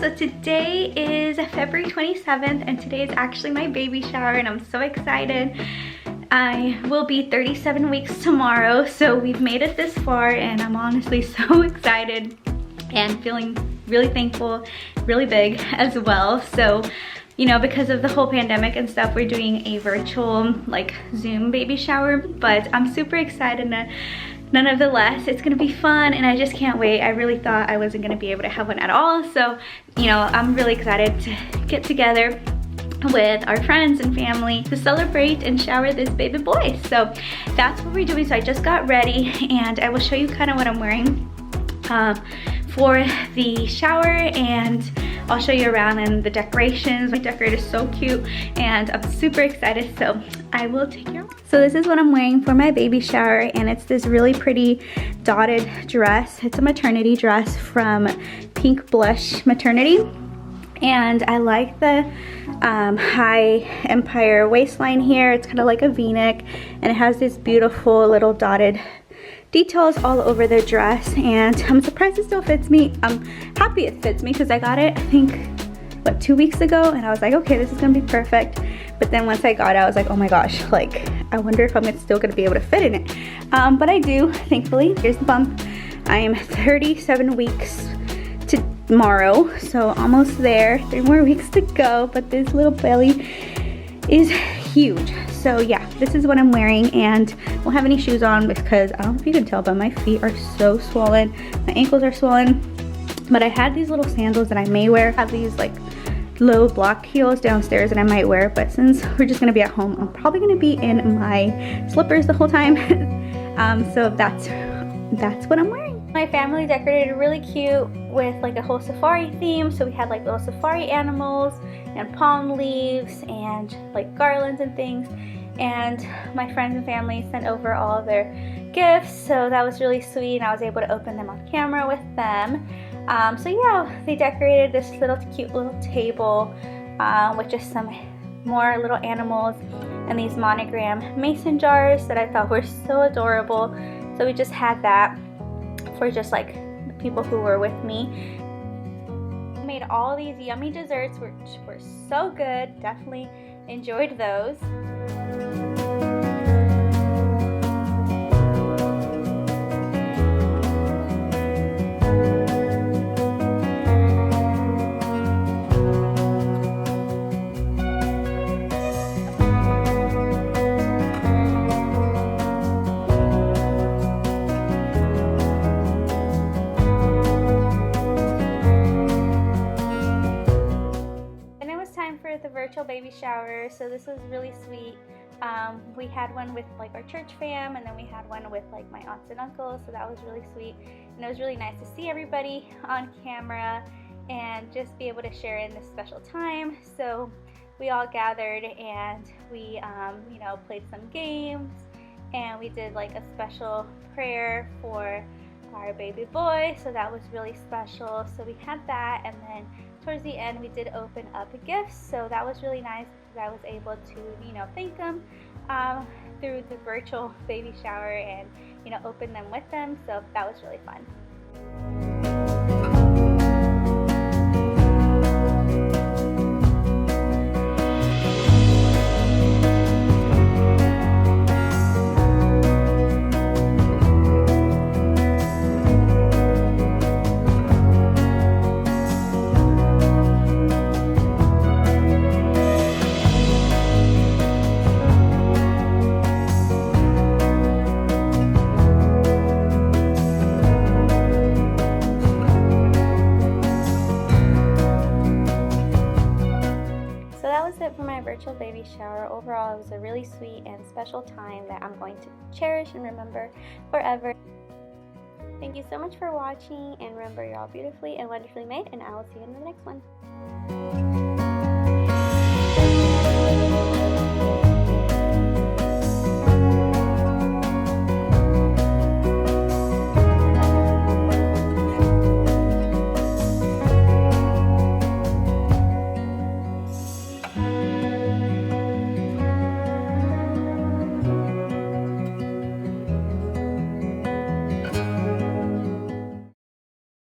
So today is February 27th and today is actually my baby shower and I'm so excited. I will be 37 weeks tomorrow, so we've made it this far and I'm honestly so excited and feeling really thankful, really big as well. So, you know, because of the whole pandemic and stuff, we're doing a virtual like Zoom baby shower, but I'm super excited. Nonetheless, it's gonna be fun and I just can't wait. I really thought I wasn't gonna be able to have one at all. So, you know, I'm really excited to get together with our friends and family to celebrate and shower this baby boy. So that's what we're doing. So I just got ready and I will show you kind of what I'm wearing for the shower, and I'll show you around and the decorations. My decorator is so cute and I'm super excited, so I will take you around. So this is what I'm wearing for my baby shower, and it's this really pretty dotted dress. It's a maternity dress from Pink Blush Maternity, and I like the high empire waistline here. It's kind of like a v-neck and it has these beautiful little dotted details all over the dress, and I'm surprised it still fits me. I'm happy it fits me because I got it I think what, 2 weeks ago, and I was like, okay, this is gonna be perfect. But then once I got it, I was like, oh my gosh, like I wonder if I'm still gonna be able to fit in it. But I do, thankfully. Here's the bump. I am 37 weeks tomorrow, so almost there. 3 more weeks to go, but this little belly is huge. So yeah, this is what I'm wearing, and I won't have any shoes on because I don't know if you can tell, but my feet are so swollen. My ankles are swollen, but I had these little sandals that I may wear. I have these like low block heels downstairs that I might wear, but since we're just gonna be at home, I'm probably gonna be in my slippers the whole time. So that's what I'm wearing. My family decorated really cute with like a whole safari theme. So we had like little safari animals and palm leaves and like garlands and things. And my friends and family sent over all of their gifts. So that was really sweet, and I was able to open them on camera with them. So yeah, they decorated this little cute little table with just some more little animals and these monogram mason jars that I thought were so adorable. So we just had that for just like the people who were with me. I made all these yummy desserts which were so good. Definitely enjoyed those. The virtual baby shower, so this was really sweet. We had one with like our church fam, and then we had one with like my aunts and uncles, so that was really sweet, and it was really nice to see everybody on camera and just be able to share in this special time. So we all gathered and we you know, played some games, and we did like a special prayer for our baby boy, so that was really special. So we had that, and then towards the end we did open up gifts, so that was really nice because I was able to, you know, thank them through the virtual baby shower and, you know, open them with them, so that was really fun. For my virtual baby shower. Overall, it was a really sweet and special time that I'm going to cherish and remember forever. Thank you so much for watching, and remember, you're all beautifully and wonderfully made, and I will see you in the next one.